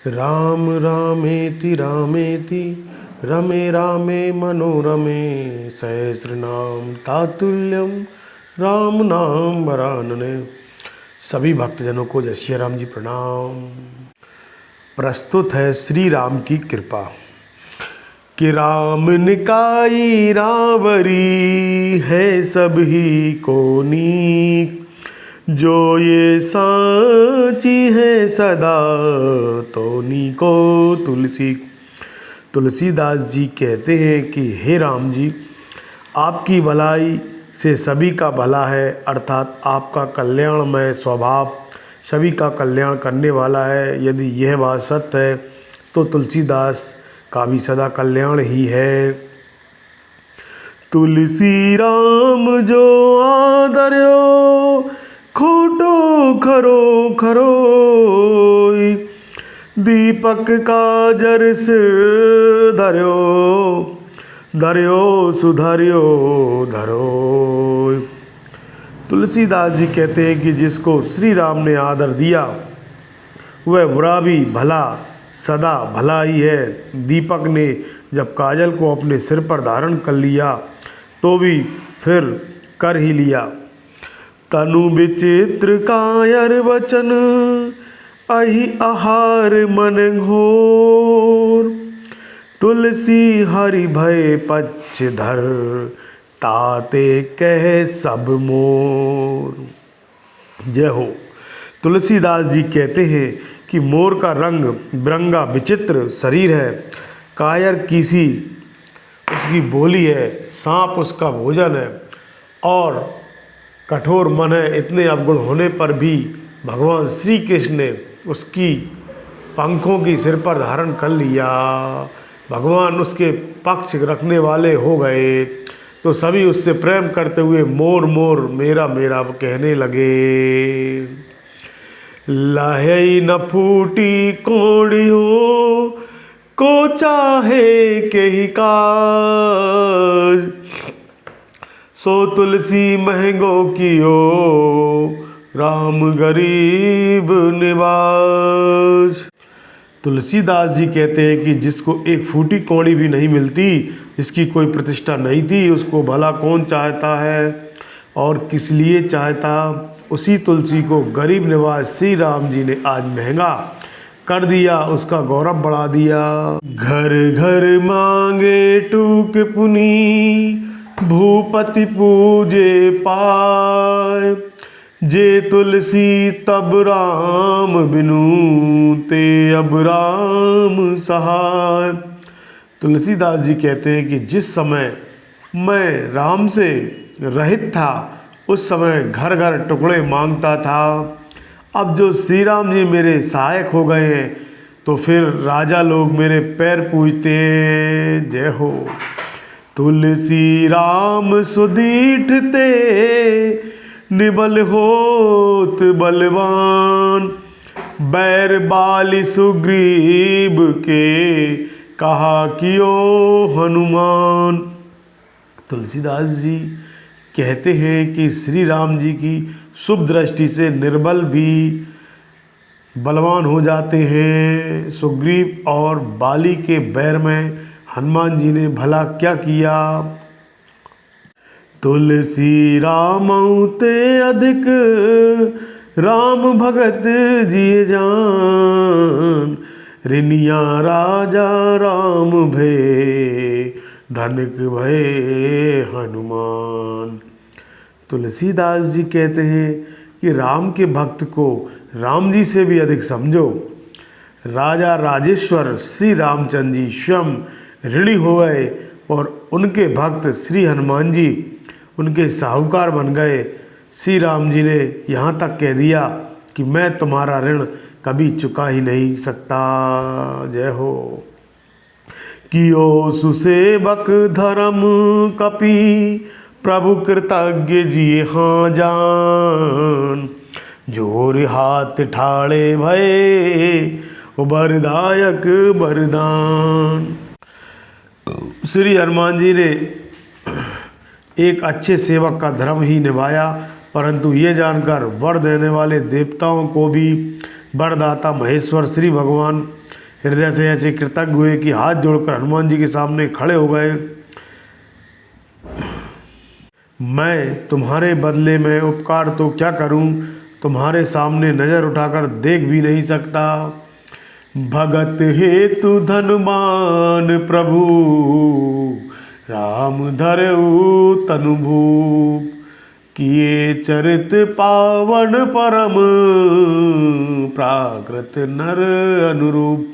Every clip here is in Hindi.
राम रामेति रामेति रमे रामे मनोरमे सहस्रनाम तातुल्यम राम नाम वरानने। सभी भक्तजनों को जय श्री राम जी प्रणाम। प्रस्तुत है श्री राम की कृपा कि राम निकाई रावरी है सब ही को नीक, जो ये सांची है सदा तो नीको तुलसी। तुलसीदास जी कहते हैं कि हे राम जी, आपकी भलाई से सभी का भला है, अर्थात आपका कल्याणमय स्वभाव सभी का कल्याण करने वाला है। यदि यह बात सत्य है तो तुलसीदास का भी सदा कल्याण ही है। तुलसी राम जो आदर्यो खोटो खरो खरोई, दीपक का जरस धर्यो धर्यो सुधर्यो धरो। तुलसीदास जी कहते हैं कि जिसको श्री राम ने आदर दिया वह बुरा भी भला सदा भला ही है। दीपक ने जब काजल को अपने सिर पर धारण कर लिया तो भी फिर कर ही लिया। तनु विचित्र कायर वचन अहि आहार मन घोर, तुलसी हरि भय पक्षधर ताते कह सब मोर। जय हो। तुलसीदास जी कहते हैं कि मोर का रंग बिरंगा विचित्र शरीर है, कायर किसी उसकी बोली है, सांप उसका भोजन है और कठोर मन है। इतने अवगुण होने पर भी भगवान श्री कृष्ण ने उसकी पंखों की सिर पर धारण कर लिया। भगवान उसके पक्ष रखने वाले हो गए तो सभी उससे प्रेम करते हुए मोर मोर मेरा मेरा कहने लगे। लाही न फूटी कोड़ियो को चाहे के ही काज, सो तुलसी महंगो कियो राम गरीब निवाज। तुलसीदास जी कहते हैं कि जिसको एक फूटी कौड़ी भी नहीं मिलती, इसकी कोई प्रतिष्ठा नहीं थी, उसको भला कौन चाहता है और किस लिए चाहता। उसी तुलसी को गरीब निवास श्री राम जी ने आज महंगा कर दिया, उसका गौरव बढ़ा दिया। घर घर मांगे टूक पुनी, भूपति पूजे पाए, जे तुलसी तब राम बिनु ते अब राम सहाय। तुलसीदास जी कहते हैं कि जिस समय मैं राम से रहित था उस समय घर घर टुकड़े मांगता था, अब जो श्री राम जी मेरे सहायक हो गए हैं तो फिर राजा लोग मेरे पैर पूजते हैं। जय हो। तुलसी राम सुदीठ ते निबल होत बलवान, बैर बाली सुग्रीव के कहा कियो हनुमान। तुलसीदास जी कहते हैं कि श्री राम जी की शुभ दृष्टि से निर्बल भी बलवान हो जाते हैं। सुग्रीव और बाली के बैर में हनुमान जी ने भला क्या किया। तुलसी राम ते अधिक राम भगत जिय जान, रिनिया राजा राम भय धनिक भय हनुमान। तुलसीदास जी कहते हैं कि राम के भक्त को राम जी से भी अधिक समझो। राजा राजेश्वर श्री रामचंद्र जी स्वयं ऋणी हो गए और उनके भक्त श्री हनुमान जी उनके साहूकार बन गए। श्री राम जी ने यहाँ तक कह दिया कि मैं तुम्हारा ऋण कभी चुका ही नहीं सकता। जय हो। कियो सुसेवक धर्म कपि, प्रभु कृतज्ञ जिये हाँ जान, जोर हाथ ठाड़े भये वरदायक वरदान। श्री हनुमान जी ने एक अच्छे सेवक का धर्म ही निभाया, परंतु ये जानकर वर देने वाले देवताओं को भी वरदाता महेश्वर श्री भगवान हृदय से ऐसे कृतज्ञ हुए कि हाथ जोड़कर हनुमान जी के सामने खड़े हो गए। मैं तुम्हारे बदले में उपकार तो क्या करूं, तुम्हारे सामने नज़र उठाकर देख भी नहीं सकता। भगत हेतु धनमान प्रभु, राम धरऊ तनु भूप। किए चरित पावन परम, प्राकृत नर अनुरूप।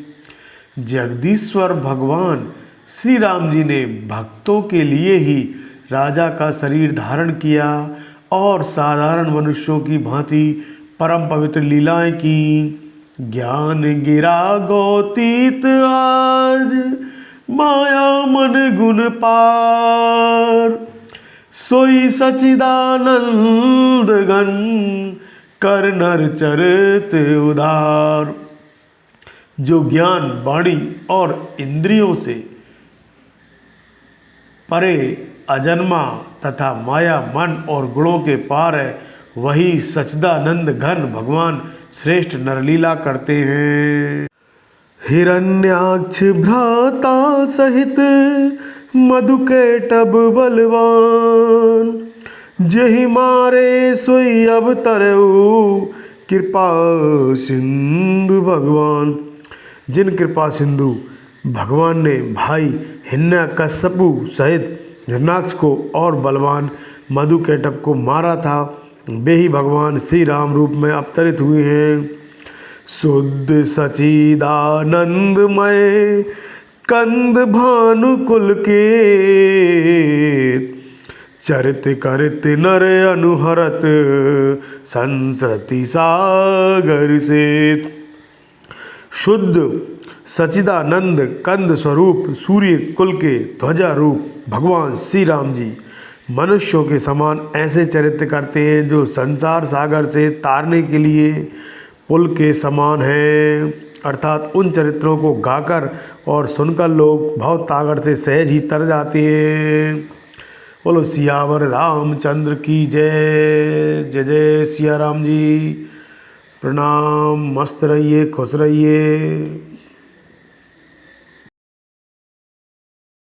जगदीश्वर भगवान श्री राम जी ने भक्तों के लिए ही राजा का शरीर धारण किया और साधारण मनुष्यों की भांति परम पवित्र लीलाएं की। ज्ञान गिरा गौतीत आज, माया मन गुण पार। सोई सचिदानंद घन, कर नर चरित उदार। जो ज्ञान वाणी और इंद्रियों से परे अजन्मा तथा माया मन और गुणों के पार है, वही सच्चिदानंद घन भगवान श्रेष्ठ नरलीला करते हैं। हिरण्याक्ष भ्राता सहित मधुकैटभ बलवान, जहि मारे सोई अवतरऊ कृपा सिंधु भगवान। जिन कृपा सिंधु भगवान ने भाई हिरण्यकश्यपु सहित हिरण्याक्ष को और बलवान मधुकैटभ को मारा था, वे ही भगवान श्री राम रूप में अवतरित हुए हैं। शुद्ध सचिदानंदमय कंद भानुकुल के, चरित करत नर अनुहरत संसरति सागर से। शुद्ध सचिदानंद कंद स्वरूप सूर्य कुल के ध्वजा रूप भगवान श्री राम जी मनुष्यों के समान ऐसे चरित्र करते हैं जो संसार सागर से तारने के लिए पुल के समान हैं। अर्थात उन चरित्रों को गाकर और सुनकर लोग भव सागर से सहज ही तर जाते हैं। बोलो सियावर रामचंद्र की जय। जय जय सिया राम जी। प्रणाम। मस्त रहिए, खुश रहिए।